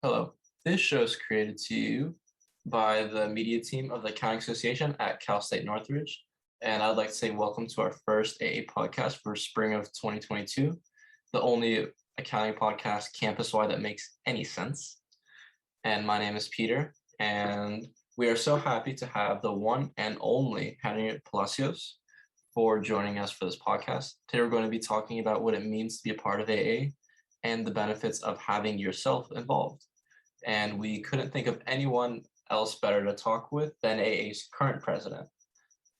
Hello. This show is created to you by the media team of the Accounting Association at Cal State Northridge. And I'd like to say welcome to our first AA podcast for spring of 2022, the only accounting podcast campus-wide that makes any sense. And my name is Peter, and we are so happy to have the one and only Henry Palacios for joining us for this podcast. Today we're going to be talking about what it means to be a part of AA and the benefits of having yourself involved. And we couldn't think of anyone else better to talk with than AA's current president.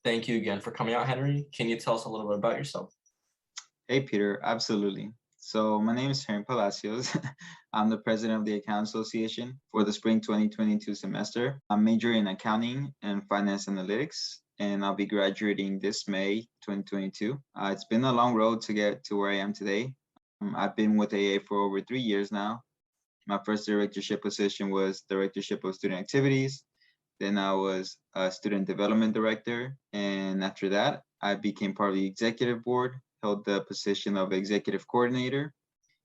Thank you again for coming out, Henry. Can you tell us a little bit about yourself? Hey, Peter, absolutely. So my name is Henry Palacios. I'm the president of the Accounting Association for the spring 2022 semester. I'm majoring in accounting and finance analytics, and I'll be graduating this May 2022. It's been a long road to get to where I am today. I've been with AA for over 3 years now. My first directorship position was Directorship of Student Activities. Then I was a Student Development Director. And after that, I became part of the Executive Board, held the position of Executive Coordinator,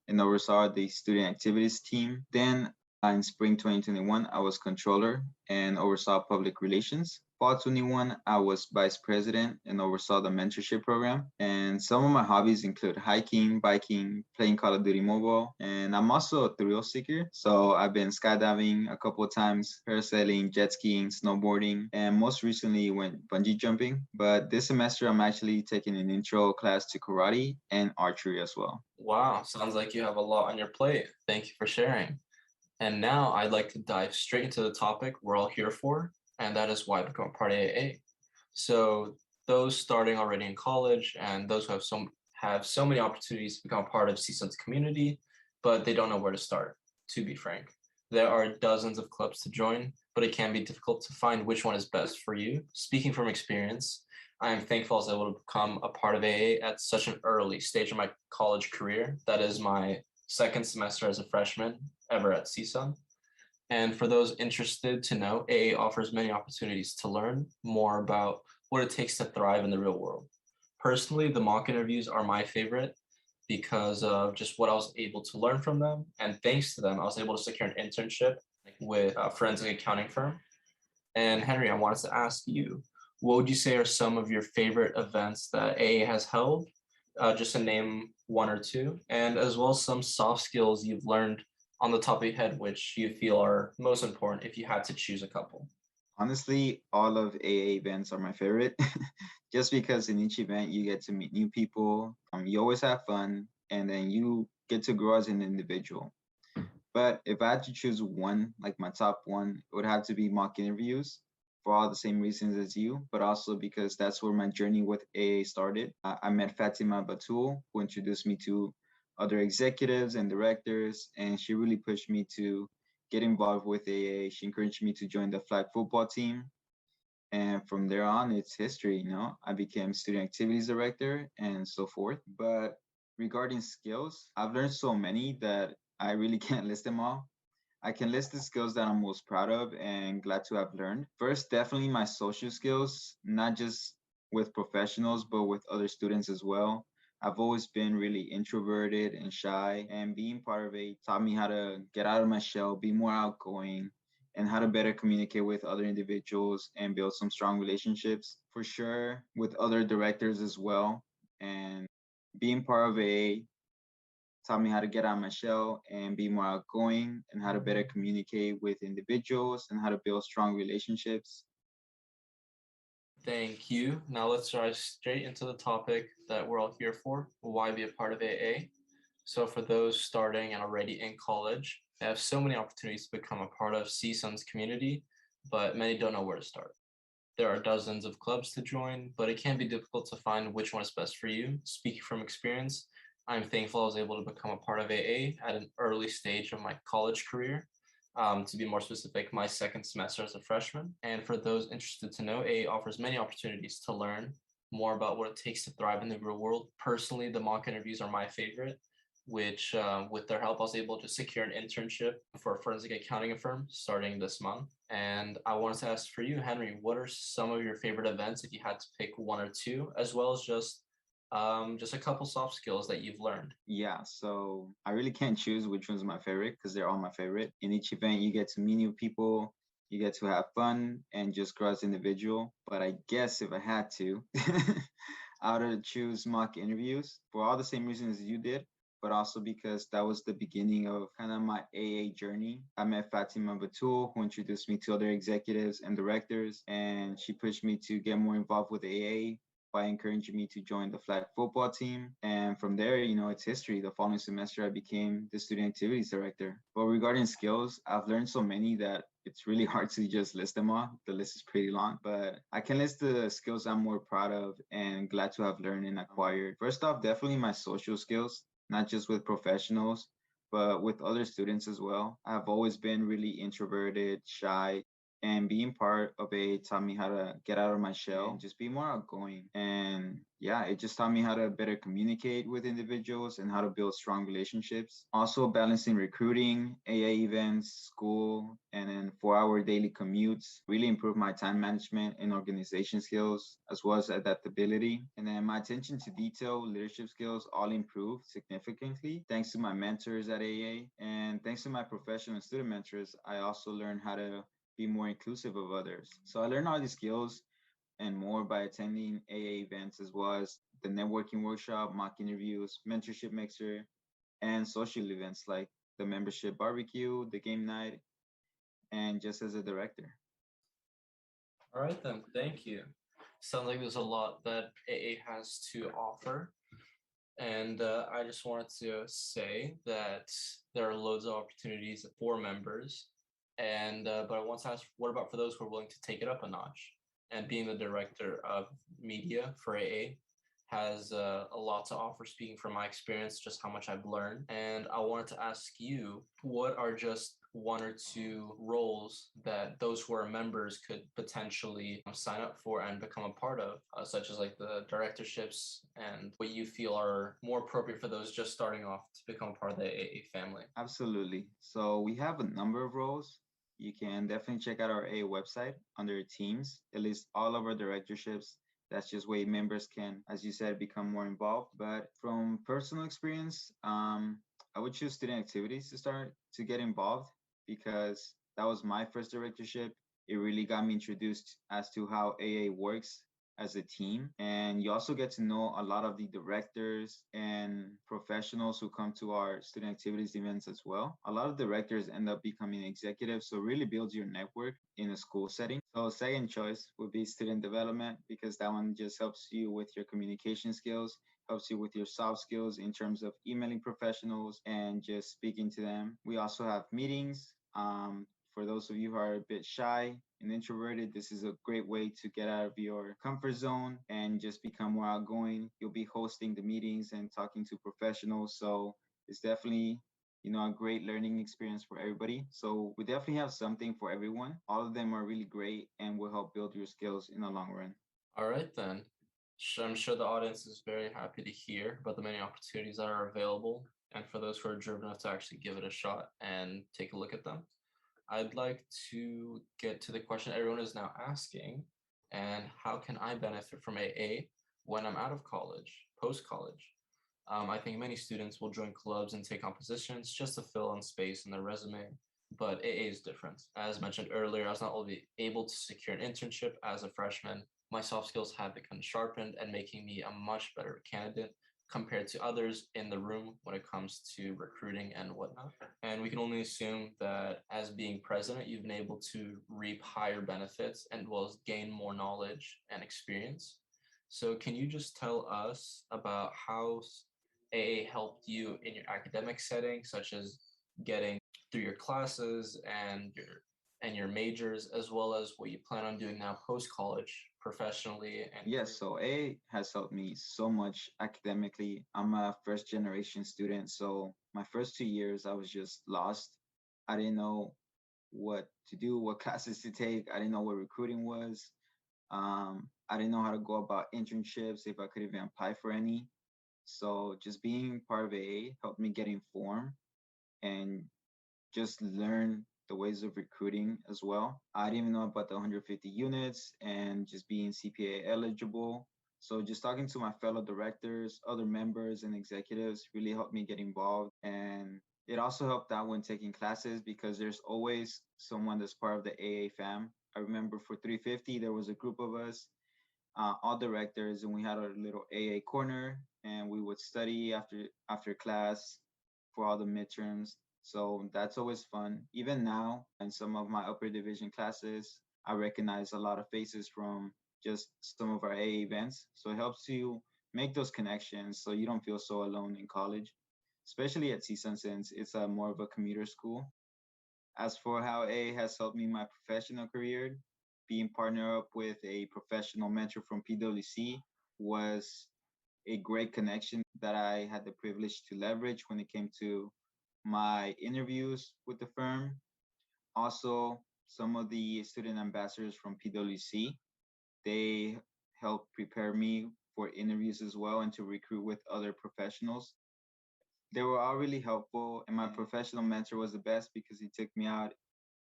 and oversaw the Student Activities team. Then in spring 2021, I was Controller and oversaw Public Relations. Fall 21, I was Vice President and oversaw the Mentorship Program. And some of my hobbies include hiking, biking, playing Call of Duty Mobile, and I'm also a thrill seeker. So I've been skydiving a couple of times, parasailing, jet skiing, snowboarding, and most recently went bungee jumping. But this semester, I'm actually taking an intro class to karate and archery as well. Wow, sounds like you have a lot on your plate. Thank you for sharing. And now I'd like to dive straight into the topic we're all here for, and that is why become part of AA. So those starting already in college and those who have so many opportunities to become part of CSUN's community, but they don't know where to start, to be frank. There are dozens of clubs to join, but it can be difficult to find which one is best for you. Speaking from experience, I am thankful I was able to become a part of AA at such an early stage of my college career. That is my second semester as a freshman ever at CSUN. And for those interested to know, AA offers many opportunities to learn more about what it takes to thrive in the real world. Personally, the mock interviews are my favorite because of just what I was able to learn from them. And thanks to them, I was able to secure an internship with a forensic accounting firm. And Henry, I wanted to ask you, what would you say are some of your favorite events that AA has held? Just to name one or two, and as well as some soft skills you've learned on the top of your head, which you feel are most important if you had to choose a couple. Honestly, all of AA events are my favorite, just because in each event you get to meet new people, you always have fun, and then you get to grow as an individual. But if I had to choose one, like my top one, it would have to be mock interviews for all the same reasons as you, but also because that's where my journey with AA started. I met Fatima Batul, who introduced me to other executives and directors, and she really pushed me to get involved with AA. She encouraged me to join the flag football team. And from there on, it's history, I became student activities director and so forth. But regarding skills, I've learned so many that I really can't list them all. I can list the skills that I'm most proud of and glad to have learned. First, definitely my social skills, not just with professionals, but with other students as well. I've always been really introverted and shy, and being part of it taught me how to get out of my shell, be more outgoing, and how to better communicate with other individuals and build some strong relationships. For sure, with other directors as well. And being part of a taught me how to get out of my shell and be more outgoing and how to better communicate with individuals and how to build strong relationships. Thank you. Now let's dive straight into the topic that we're all here for, why be a part of AA. So for those starting and already in college, they have so many opportunities to become a part of CSUN's community, but many don't know where to start. There are dozens of clubs to join, but it can be difficult to find which one is best for you. Speaking from experience, I'm thankful I was able to become a part of AA at an early stage of my college career. To be more specific, my second semester as a freshman. And for those interested to know, AA offers many opportunities to learn more about what it takes to thrive in the real world. Personally, the mock interviews are my favorite, which with their help, I was able to secure an internship for a forensic accounting firm starting this month. And I wanted to ask for you, Henry, what are some of your favorite events if you had to pick one or two, as well as just Just a couple soft skills that you've learned. Yeah, so I really can't choose which one's my favorite because they're all my favorite. In each event, you get to meet new people, you get to have fun and just grow as an individual. But I guess if I had to, I would choose mock interviews for all the same reasons you did, but also because that was the beginning of kind of my AA journey. I met Fatima Batul, who introduced me to other executives and directors, and she pushed me to get more involved with AA by encouraging me to join the flag football team. And from there, it's history. The following semester, I became the student activities director. But regarding skills, I've learned so many that it's really hard to just list them all. The list is pretty long, but I can list the skills I'm more proud of and glad to have learned and acquired. First off, definitely my social skills, not just with professionals, but with other students as well. I've always been really introverted, shy, and being part of a taught me how to get out of my shell and just be more outgoing. And yeah, it just taught me how to better communicate with individuals and how to build strong relationships. Also, balancing recruiting, AA events, school, and then 4-hour daily commutes really improved my time management and organization skills, as well as adaptability. And then my attention to detail, leadership skills all improved significantly thanks to my mentors at AA. And thanks to my professional and student mentors, I also learned how to be more inclusive of others. So I learned all these skills and more by attending AA events as well as the networking workshop, mock interviews, mentorship mixer, and social events like the membership barbecue, the game night, and just as a director. All right, then. Thank you. Sounds like there's a lot that AA has to offer. And I just wanted to say that there are loads of opportunities for members. And but I want to ask, what about for those who are willing to take it up a notch? And being the director of media for AA has a lot to offer. Speaking from my experience, just how much I've learned. And I wanted to ask you, what are just one or two roles that those who are members could potentially sign up for and become a part of, such as like the directorships, and what you feel are more appropriate for those just starting off to become a part of the AA family? Absolutely. So we have a number of roles. You can definitely check out our AA website under teams. It lists all of our directorships. That's just way members can, as you said, become more involved. But from personal experience, I would choose student activities to start to get involved because that was my first directorship. It really got me introduced as to how AA works as a team. And you also get to know a lot of the directors and professionals who come to our student activities events as well. A lot of directors end up becoming executives, so really builds your network in a school setting. So second choice would be student development because that one just helps you with your communication skills, helps you with your soft skills in terms of emailing professionals and just speaking to them. We also have meetings. For those of you who are a bit shy and introverted, this is a great way to get out of your comfort zone and just become more outgoing. You'll be hosting the meetings and talking to professionals. So it's definitely, a great learning experience for everybody. So we definitely have something for everyone. All of them are really great and will help build your skills in the long run. All right, then. I'm sure the audience is very happy to hear about the many opportunities that are available, and for those who are driven enough to actually give it a shot and take a look at them. I'd like to get to the question everyone is now asking, and how can I benefit from AA when I'm out of college, post-college? I think many students will join clubs and take on positions just to fill in space in their resume, but AA is different. As mentioned earlier, I was not only able to secure an internship as a freshman, my soft skills have become sharpened and making me a much better candidate compared to others in the room when it comes to recruiting and whatnot. And we can only assume that as being president, you've been able to reap higher benefits and well as gain more knowledge and experience. So can you just tell us about how AA helped you in your academic setting, such as getting through your classes and your majors, as well as what you plan on doing now post college, professionally and Yes, so A has helped me so much academically. I'm a first generation student, so my first 2 years I was just lost. I didn't know what to do, what classes to take. I didn't know what recruiting was. I didn't know how to go about internships, if I could even apply for any. So just being part of AA helped me get informed and just learn the ways of recruiting as well. I didn't even know about the 150 units and just being CPA eligible. So just talking to my fellow directors, other members, and executives really helped me get involved. And it also helped out when taking classes because there's always someone that's part of the AA fam. I remember for 350, there was a group of us, all directors, and we had our little AA corner, and we would study after class for all the midterms. So that's always fun. Even now, in some of my upper division classes, I recognize a lot of faces from just some of our AA events. So it helps you make those connections so you don't feel so alone in college, especially at CSUN since it's a more of a commuter school. As for how AA has helped me in my professional career, being partnered up with a professional mentor from PwC was a great connection that I had the privilege to leverage when it came to my interviews with the firm. Also, some of the student ambassadors from PwC, they helped prepare me for interviews as well and to recruit with other professionals. They were all really helpful, and my professional mentor was the best because he took me out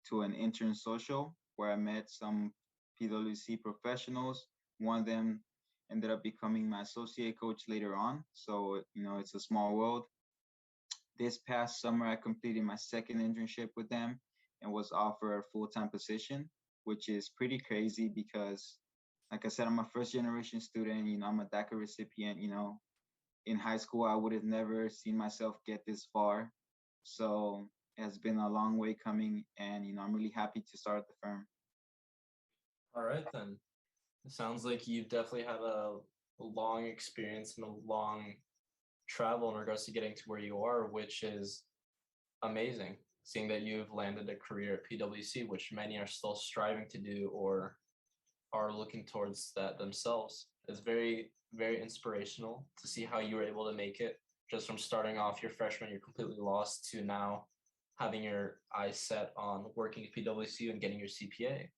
to an intern social where I met some PwC professionals. One of them ended up becoming my associate coach later on. So, it's a small world. This past summer, I completed my second internship with them and was offered a full-time position, which is pretty crazy because, like I said, I'm a first generation student. I'm a DACA recipient. In high school, I would have never seen myself get this far. So it has been a long way coming, and I'm really happy to start the firm. All right, then. It sounds like you've definitely had a long experience and a long travel in regards to getting to where you are, which is amazing. Seeing that you've landed a career at PwC, which many are still striving to do or are looking towards that themselves. It's very, very inspirational to see how you were able to make it just from starting off your freshman, you're completely lost, to now having your eyes set on working at PwC and getting your CPA.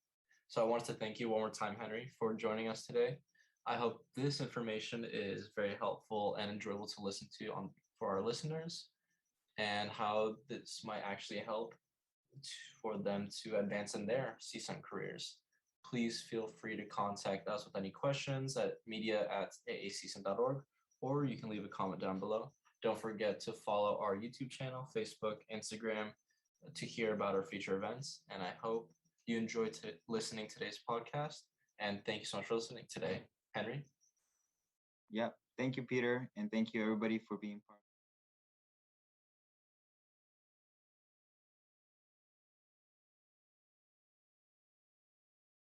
So I wanted to thank you one more time, Henry, for joining us today. I hope this information is very helpful and enjoyable to listen to for our listeners, and how this might actually help for them to advance in their CSUN careers. Please feel free to contact us with any questions at media@aacsun.org, or you can leave a comment down below. Don't forget to follow our YouTube channel, Facebook, Instagram to hear about our future events. And I hope you enjoyed listening to today's podcast. And thank you so much for listening today. Henry? Yep. Thank you, Peter. And thank you, everybody, for being part.